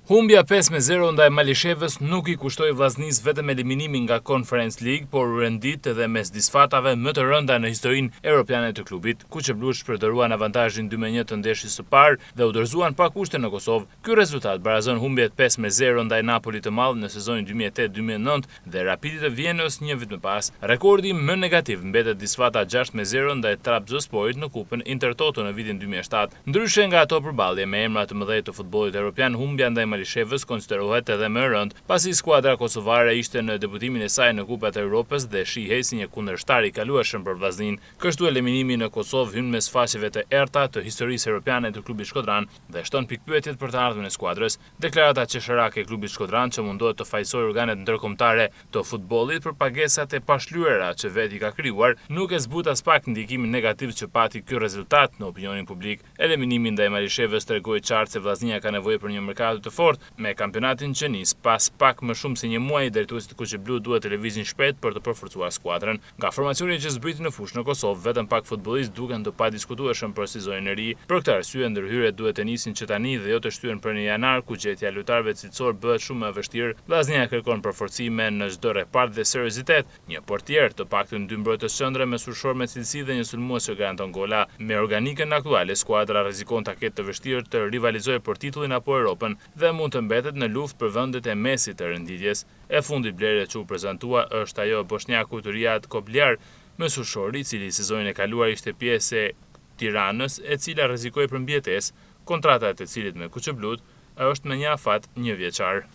Humbja 5-0 ndaj Malishevës nuk i kushtoi Vllaznisë vetëm eliminimin nga Conference League, por u rendit edhe mes disfatave më të rënda në historinë europiane të klubit. Kuqeblush shpërdoruan avantazhin 2-1 të ndeshjes së parë dhe u dorëzuan pa kushte në Kosovë. Ky rezultat barazon humbjet 5-0 ndaj Napolit të Madh në sezonin 2008-2009 dhe Rapidit të Vienës një vit më pas. Rekordi më negativ mbetet disfata 6-0 ndaj Trabzonsporit në Kupën Intertoto në vitin 2007. Ndryshe nga ato përballje me emra të mëdhenj të futbollit evropian, humbja ndaj Malishevës konsiderohet edhe më rënd, pasi skuadra kosovare ishte në debutimin e saj në Kupat e Evropës dhe shihej si një kundërshtar i kalueshëm për Vllaznin. Kështu eliminimi në Kosovë hyn mes faqeve të errta të historisë europiane të klubit shkodran dhe shton pikpyetjet për të ardhmen e skuadrës. Deklarata qesharake e klubit shkodran që mundohet të fajsojë organet ndërkombëtare të futbollit për pagesat e pashlyera që vetë i ka krijuar, nuk e zbut as pak ndikimin negativ që pati ky rezultat në opinionin publik. Eliminimi ndaj Malishevës tregoi qartë se Vllaznia ka nevojë për një merkato të me kampionatin që nis pas pak më shumë se një muaj, drejtuesit kuqeblu duhet të lëvizin shpejt për të përforcuar skuadrën. Nga formacioni që zbriti në fushë në Kosovë, vetëm pak futbollistë duken të padiskutueshëm për sezonin e ri. Për këtë arsye, ndërhyrjet duhet të nisin që tani dhe jo të shtyhen për në janar, ku gjetja e lojtarëve cilësor bëhet shumë më e vështirë. Vllaznia kërkon përforcime në çdo repartë dhe seriozitet, një portier, të paktën 2 mbrojtës qendre me sulmor me cilësi dhe një sulmues që garanton gola. Me organikën aktuale, skuadra rrezikon ta ketë të vështirë të rivalizojë për titullin apo Europën dhe mund të mbetet në luftë për vendet e mesit të renditjes. E fundit blerje që u prezantua është ajo bosnjaku Riyad Kobliar, mësueshori i cili sezonin e kaluar ishte pjesë e Tiranës, e cila rrezikoi për mbijetesë, kontrata e të cilit me kuqeblut është me një afat 1 vjeçar.